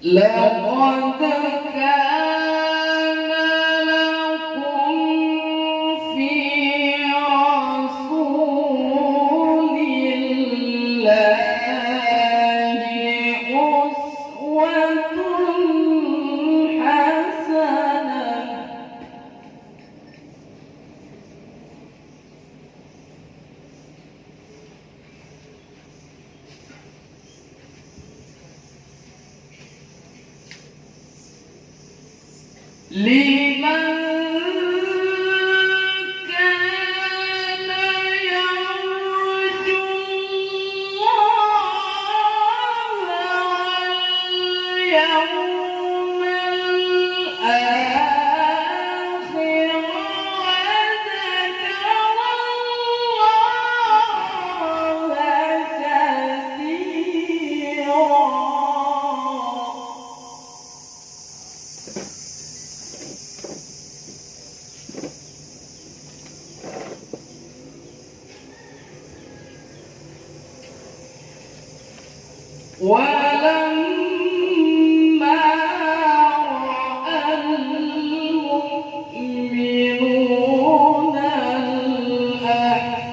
لقد كان لكم في رسول الله أسوة حسنة لمن كان يرجو الله واليوم الآخر وذكر الله كثيرا. ولما رأى المؤمنون الأحزاب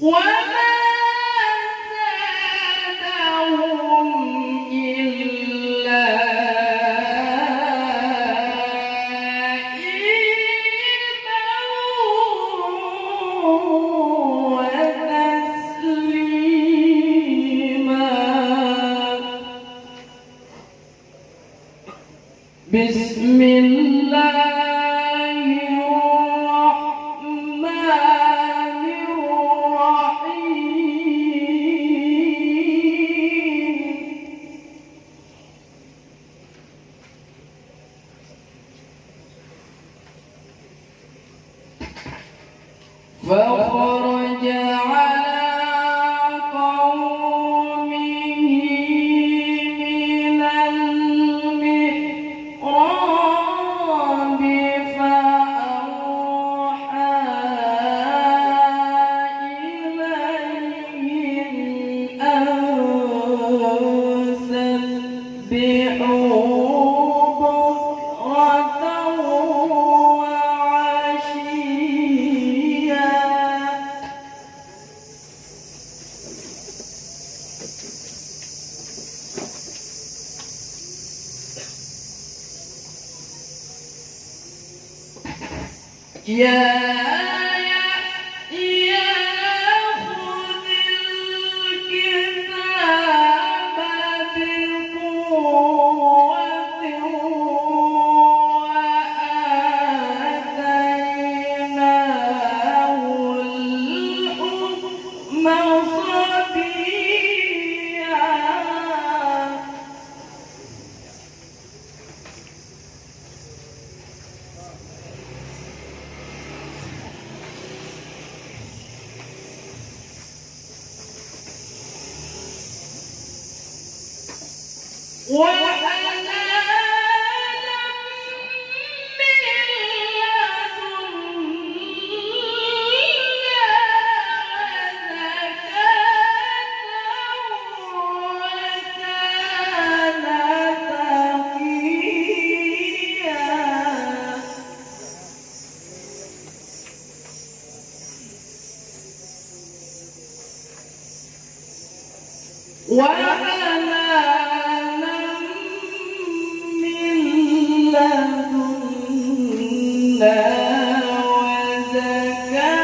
وما زادهم إلا إيمانا وتسليما. بسم الله فخرج على قومه من المحراب فأوحى إليهم أن سبحوا يا يحيى خذ الكتاب بقوة وآتيناه الحكم صبيا. وحنانا من وحنانا من لدنا وزكاة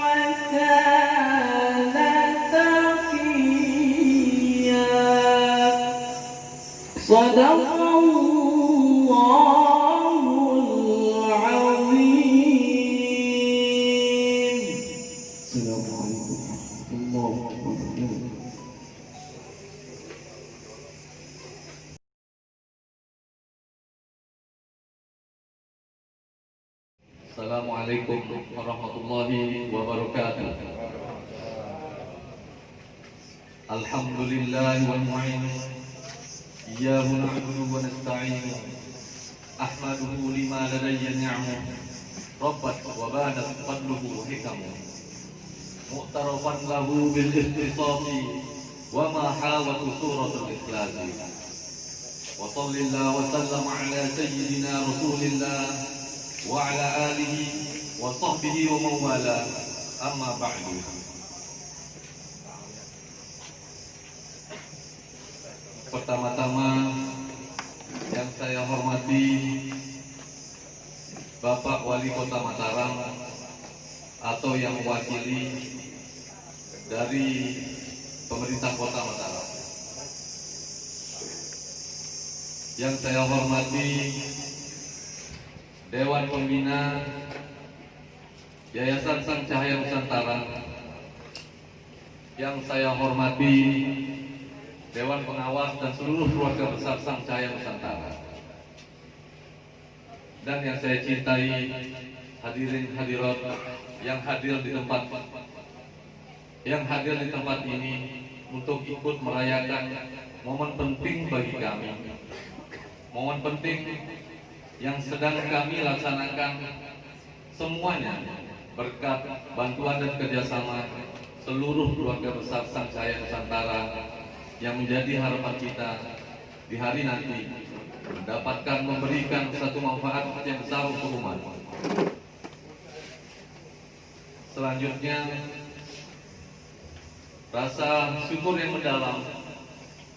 وكان تقيا صدق الله العظيم. السلام عليكم ورحمة الله وبركاته. Assalamualaikum warahmatullahi wabarakatuh. Alhamdulillah wal mu'in. Iyyahu na'budu wa nasta'in. Ahmaduhu lima ladayya ni'amuh. Rabbat wa banat fadluhu hikamuh. Mu'tarafan lahu bil ikhtisasi wa ma hawatu suratul ikhlasi. Wa sallallahu wa sallam ala sayyidina Rasulillah wa ala alihi wa sahbihi wa mawala, amma ba'du. Pertama-tama yang saya hormati Bapak Wali Kota Mataram atau yang mewakili dari pemerintah Kota Mataram. Yang saya hormati Dewan Pembina Yayasan Sang Cahaya Nusantara. Yang saya hormati Dewan Pengawas dan seluruh keluarga besar Sang Cahaya Nusantara. Dan yang saya cintai hadirin hadirat yang hadir di tempat ini untuk ikut merayakan momen penting bagi kami. Momen penting yang sedang kami laksanakan semuanya berkat bantuan dan kerjasama seluruh keluarga besar Sang Cahaya Nusantara yang menjadi harapan kita di hari nanti mendapatkan memberikan satu manfaat yang besar untuk umat. Selanjutnya, rasa syukur yang mendalam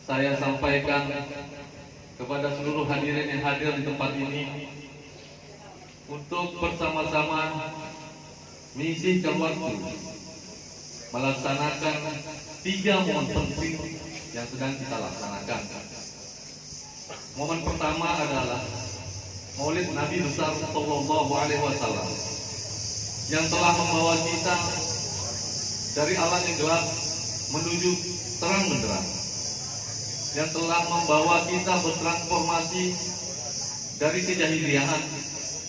saya sampaikan kepada seluruh hadirin yang hadir di tempat ini untuk bersama-sama menyisihkan waktu melaksanakan 3 momen penting yang sedang kita laksanakan. Momen pertama adalah Maulid Nabi besar Sallallahu Alaihi Wasallam yang telah membawa kita dari alam yang gelap menuju terang benderang, yang telah membawa kita bertransformasi dari kejahiliahan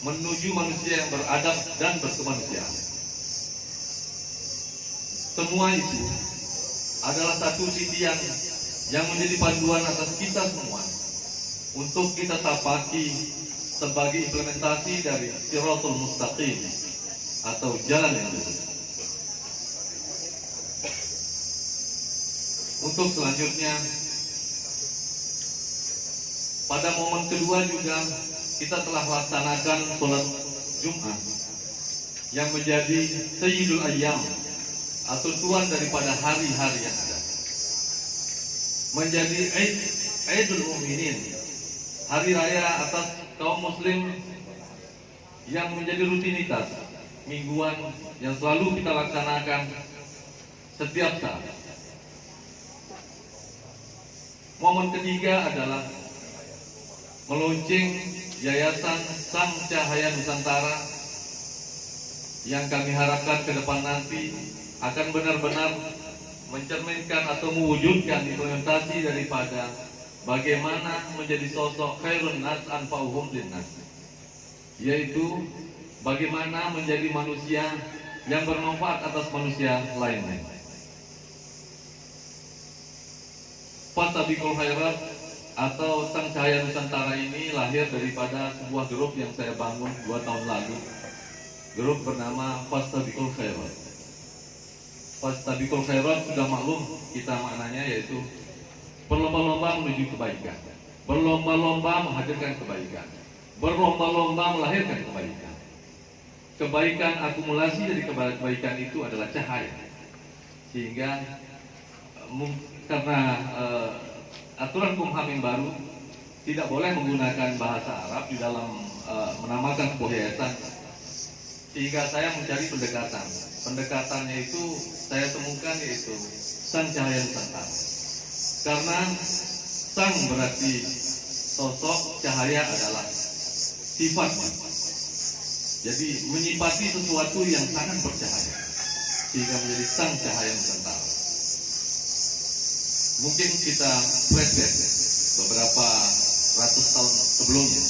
menuju manusia yang beradab dan berkemanusiaan. Semua itu adalah satu titian yang menjadi panduan atas kita semua untuk kita tapaki sebagai implementasi dari Shiratul Mustaqim atau jalan yang lurus. Untuk selanjutnya, pada momen kedua juga kita telah laksanakan sholat Jumat yang menjadi Sayyidul Ayyam atau tuan daripada hari-hari yang ada, menjadi Aidul Mu'minin, hari raya atas kaum muslim yang menjadi rutinitas mingguan yang selalu kita laksanakan setiap saat. Momen ketiga adalah meluncing Yayasan Sang Cahaya Nusantara yang kami harapkan ke depan nanti akan benar-benar mencerminkan atau mewujudkan implementasi daripada bagaimana menjadi sosok khairun nas anfa'uhum linnas, yaitu bagaimana menjadi manusia yang bermanfaat atas manusia lainnya. Fastabiqul khairat atau Sang Cahaya Nusantara ini lahir daripada sebuah grup yang saya bangun 2 tahun lalu. Grup bernama Fastabiqul Khairat. Fastabiqul Khairat sudah maklum kita maknanya, yaitu berlomba-lomba menuju kebaikan, berlomba-lomba menghadirkan kebaikan, berlomba-lomba melahirkan kebaikan. Kebaikan, akumulasi dari kebaikan itu adalah cahaya, sehingga karena aturan Kumham yang baru tidak boleh menggunakan bahasa Arab di dalam menamakan sebuah yayasan, sehingga saya mencari pendekatan. Pendekatannya itu saya temukan yaitu Sang Cahaya Nusantara. Karena sang berarti sosok, cahaya adalah sifatnya. Jadi menyifati sesuatu yang sangat bercahaya, sehingga menjadi Sang Cahaya Nusantara. Mungkin kita flashback beberapa ratus tahun sebelumnya.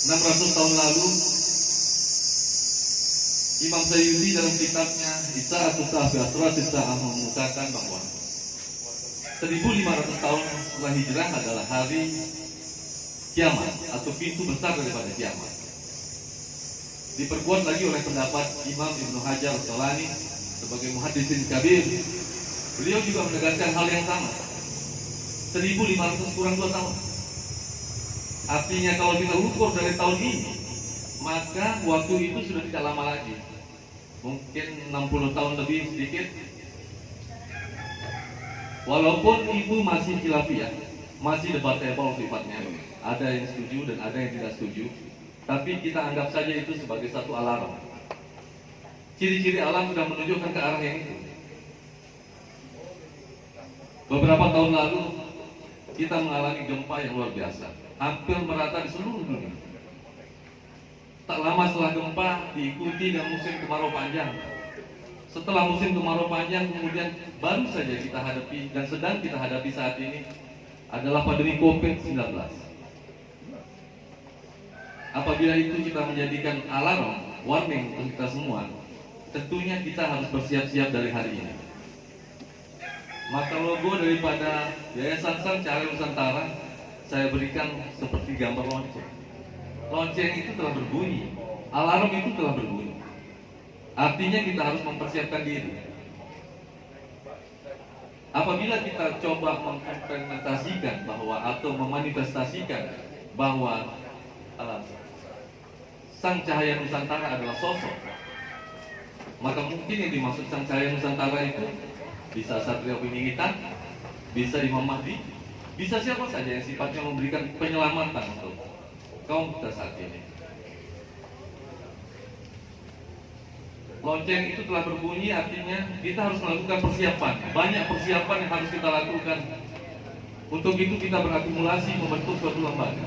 600 tahun lalu, Imam Sayyidi dalam kitabnya Isa'atus Sa'ah mengukakan bahwa 1500 tahun setelah hijrah adalah hari kiamat atau pintu besar daripada kiamat. Diperkuat lagi oleh pendapat Imam Ibnu Hajar Al-Asqalani sebagai muhaddisin kabir. Beliau juga menegaskan hal yang sama. 1500 kurang 2 tahun. Artinya kalau kita ukur dari tahun ini, maka waktu itu sudah tidak lama lagi. Mungkin 60 tahun lebih sedikit. Walaupun itu masih khilafiyah, masih debatable sifatnya. Ada yang setuju dan ada yang tidak setuju. Tapi kita anggap saja itu sebagai satu alarm. Ciri-ciri alam sudah menunjukkan ke arah yang itu. Beberapa tahun lalu kita mengalami gempa yang luar biasa, hampir merata di seluruh dunia. Tak lama setelah gempa diikuti dengan musim kemarau panjang. Setelah musim kemarau panjang, kemudian baru saja kita hadapi dan sedang kita hadapi saat ini adalah pandemi COVID-19. Apabila itu kita menjadikan alarm, warning untuk kita semua, tentunya kita harus bersiap-siap dari hari ini. Maka logo daripada Yayasan Sang Cahaya Nusantara saya berikan seperti gambar lonceng. Lonceng itu telah berbunyi, alarm itu telah berbunyi. Artinya kita harus mempersiapkan diri. Apabila kita coba mengimplementasikan bahwa atau memanifestasikan bahwa Sang Cahaya Nusantara adalah sosok, maka mungkin yang dimaksud Sang Cahaya Nusantara itu bisa Satria Pininggitan, bisa Imam Mahdi, bisa siapa saja yang sifatnya memberikan penyelamatan untuk kaum kita saat ini. Lonceng itu telah berbunyi, artinya kita harus melakukan persiapan. Banyak persiapan yang harus kita lakukan. Untuk itu kita berakumulasi membentuk suatu lembaga.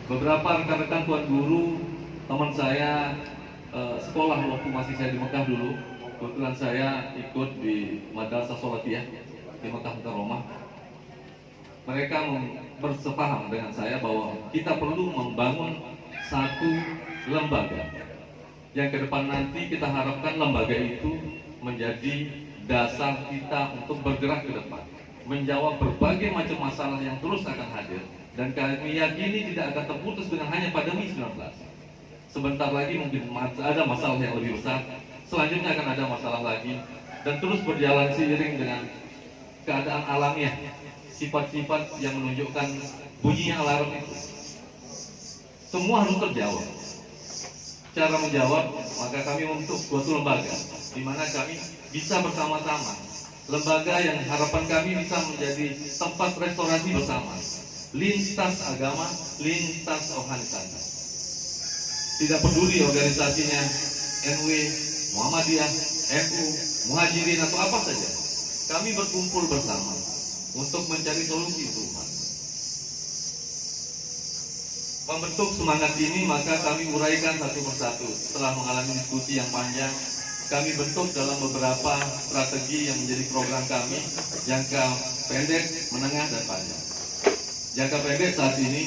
Beberapa rekan-rekan tuan guru, teman saya sekolah waktu masih saya di Mekah dulu. Kebetulan saya ikut di Madrasah Sholatiyah di Mekah Mukarramah. Mereka bersepaham dengan saya bahwa kita perlu membangun satu lembaga yang ke depan nanti kita harapkan lembaga itu menjadi dasar kita untuk bergerak ke depan, menjawab berbagai macam masalah yang terus akan hadir, dan kami yakini tidak akan terputus dengan hanya pandemi 19. Sebentar lagi mungkin ada masalah yang lebih besar, selanjutnya akan ada masalah lagi, dan terus berjalan seiring dengan keadaan alamiah, sifat-sifat yang menunjukkan bunyinya alarm itu. Semua harus terjawab. Cara menjawab, maka kami membentuk suatu lembaga di mana kami bisa bersama-sama. Lembaga yang harapan kami bisa menjadi tempat restorasi bersama, lintas agama, lintas rohanitas. Tidak peduli organisasinya NW, Muhammadiyah, NU, Muhajirin atau apa saja. Kami berkumpul bersama untuk mencari solusi untuk umat. Membentuk semangat ini, maka kami uraikan satu persatu. Setelah mengalami diskusi yang panjang, kami bentuk dalam beberapa strategi yang menjadi program kami, jangka pendek, menengah, dan panjang. Jangka pendek saat ini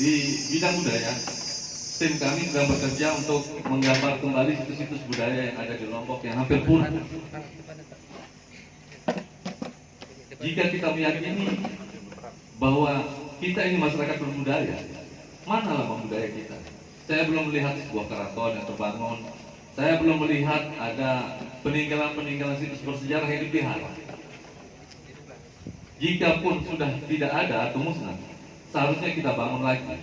di bidang budaya, tim kami sedang bekerja untuk menggambar kembali situs-situs budaya yang ada di Lombok yang hampir punah. Jika kita meyakini bahwa kita ini masyarakat berbudaya, mana lambang budaya kita? Saya belum melihat sebuah keraton yang terbangun. Saya belum melihat ada peninggalan-peninggalan situs bersejarah yang dipelihara. Jikapun sudah tidak ada atau musnah, seharusnya kita bangun lagi.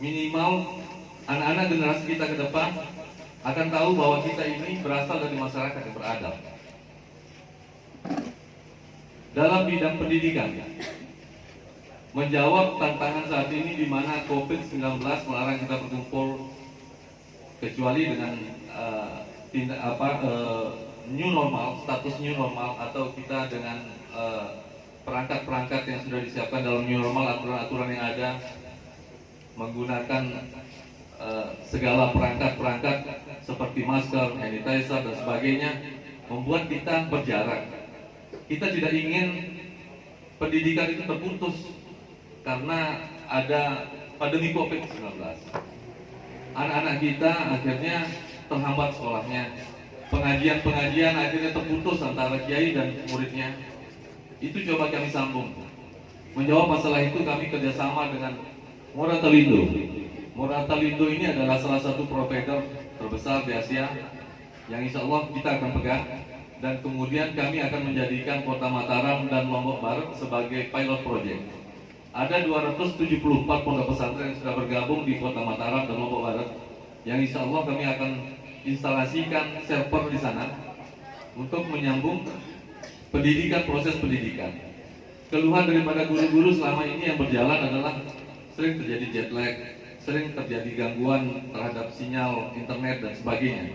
Minimal anak-anak generasi kita ke depan akan tahu bahwa kita ini berasal dari masyarakat yang beradab. dalam bidang pendidikan, menjawab tantangan saat ini di mana COVID-19 melarang kita berkumpul kecuali dengan new normal, status new normal, atau kita dengan perangkat-perangkat yang sudah disiapkan dalam new normal, aturan-aturan yang ada, menggunakan segala perangkat-perangkat seperti masker, sanitizer dan sebagainya, membuat kita berjarak. Kita tidak ingin pendidikan itu terputus karena ada pandemi COVID-19. Anak-anak kita akhirnya terhambat sekolahnya, pengajian-pengajian akhirnya terputus antara kiai dan muridnya. Itu coba kami sambung. Menjawab masalah itu kami kerjasama dengan Moratelindo. Moratelindo ini adalah salah satu provider terbesar di Asia yang insya Allah kita akan pegang, dan kemudian kami akan menjadikan Kota Mataram dan Lombok Barat sebagai pilot project. Ada 274 pondok pesantren yang sudah bergabung di Kota Mataram dan Lombok Barat, yang insya Allah kami akan instalasikan server di sana untuk menyambung pendidikan, proses pendidikan. Keluhan daripada guru-guru selama ini yang berjalan adalah sering terjadi jet lag, sering terjadi gangguan terhadap sinyal internet dan sebagainya.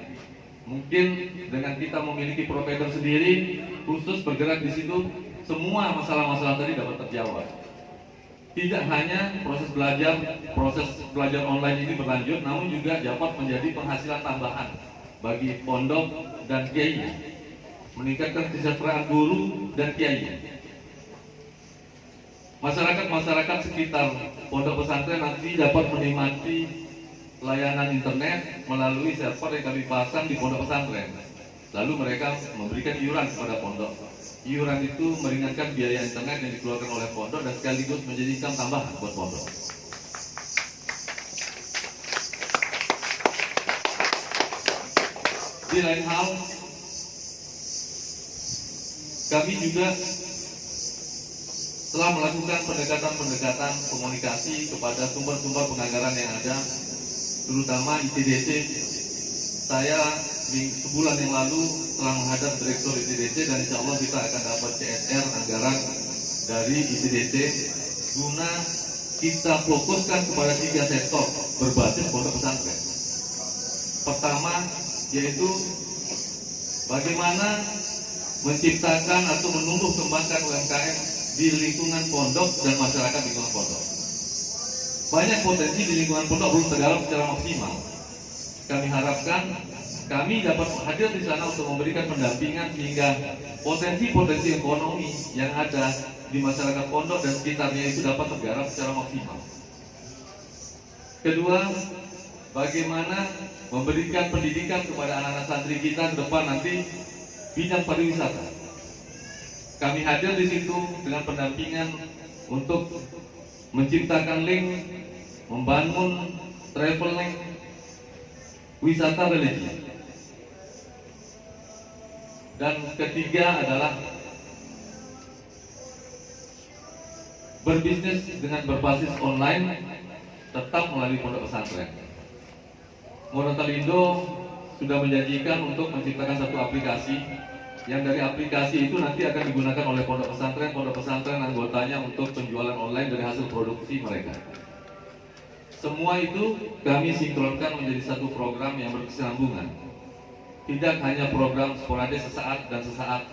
Mungkin dengan kita memiliki provider sendiri khusus bergerak di situ, semua masalah-masalah tadi dapat terjawab. Tidak hanya proses belajar online ini berlanjut, namun juga dapat menjadi penghasilan tambahan bagi pondok dan kiai, meningkatkan kesejahteraan guru dan kiai. Masyarakat sekitar pondok pesantren nanti dapat menikmati layanan internet melalui server yang kami pasang di pondok pesantren. Lalu mereka memberikan iuran kepada pondok. Iuran itu meringankan biaya internet yang dikeluarkan oleh pondok dan sekaligus menjadi income tambahan buat pondok. Di lain hal, kami juga telah melakukan pendekatan komunikasi kepada sumber-sumber penganggaran yang ada, terutama ITDC. Saya sebulan yang lalu telah menghadap Direktur ITDC dan insya Allah kita akan dapat CSR anggaran dari ITDC guna kita fokuskan kepada 3 sektor berbasis pondok pesantren. Pertama yaitu bagaimana menciptakan atau menumbuh kembangkan UMKM di lingkungan pondok dan masyarakat di lingkungan pondok. Banyak potensi di lingkungan pondok belum tergarap secara maksimal. Kami harapkan kami dapat hadir di sana untuk memberikan pendampingan sehingga potensi-potensi ekonomi yang ada di masyarakat pondok dan sekitarnya itu dapat tergarap secara maksimal. Kedua, bagaimana memberikan pendidikan kepada anak-anak santri kita ke depan nanti bidang pariwisata. Kami hadir di situ dengan pendampingan untuk menciptakan link, membangun travel link, wisata religi. Dan ketiga adalah berbisnis dengan berbasis online tetap melalui pondok pesantren. Moratelindo sudah menjanjikan untuk menciptakan satu aplikasi yang dari aplikasi itu nanti akan digunakan oleh pondok pesantren anggotanya untuk penjualan online dari hasil produksi mereka. Semua itu kami sinkronkan menjadi satu program yang berkesinambungan. Tidak hanya program sporadis sesaat,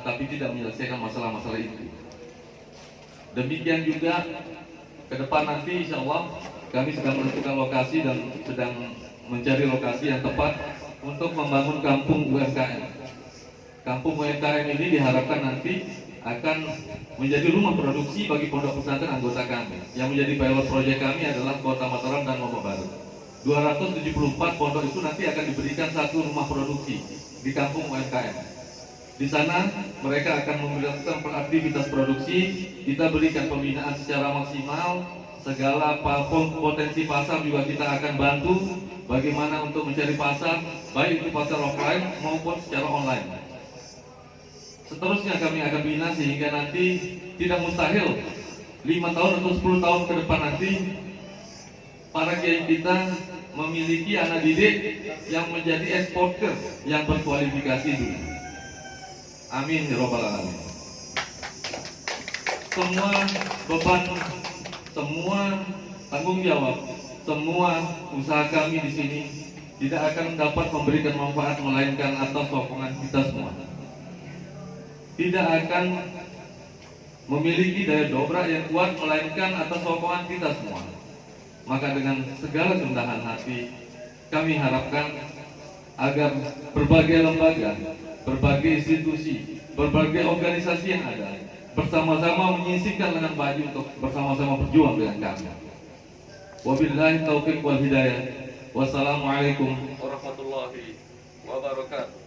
tapi tidak menyelesaikan masalah-masalah itu. Demikian juga ke depan nanti insya Allah kami sedang menentukan lokasi dan sedang mencari lokasi yang tepat untuk membangun kampung UMKM. Kampung UMKM ini diharapkan nanti akan menjadi rumah produksi bagi pondok pesantren anggota kami. Yang menjadi pilot project kami adalah Kota Mataram dan Lombok Barat. 274 pondok itu nanti akan diberikan satu rumah produksi di kampung UMKM. Di sana mereka akan melakukan aktivitas produksi, kita berikan pembinaan secara maksimal, segala potensi pasar juga kita akan bantu bagaimana untuk mencari pasar, baik itu pasar offline maupun secara online. Seterusnya kami akan bina sehingga nanti tidak mustahil 5 tahun atau 10 tahun ke depan nanti para kiai kita memiliki anak didik yang menjadi eksportir yang berkualifikasi dulu. Amin ya robbal alamin. semua beban, semua tanggung jawab, semua usaha kami di sini tidak akan dapat memberikan manfaat melainkan atas sokongan kita semua. Tidak akan memiliki daya dobrak yang kuat melainkan atas sokongan kita semua. Maka dengan segala kerendahan hati kami harapkan agar berbagai lembaga, berbagai institusi, berbagai organisasi yang ada bersama-sama menyisihkan lengan baju untuk bersama-sama berjuang dengan kami. Wabillahi taufiq wal hidayah. Wassalamualaikum warahmatullahi wabarakatuh.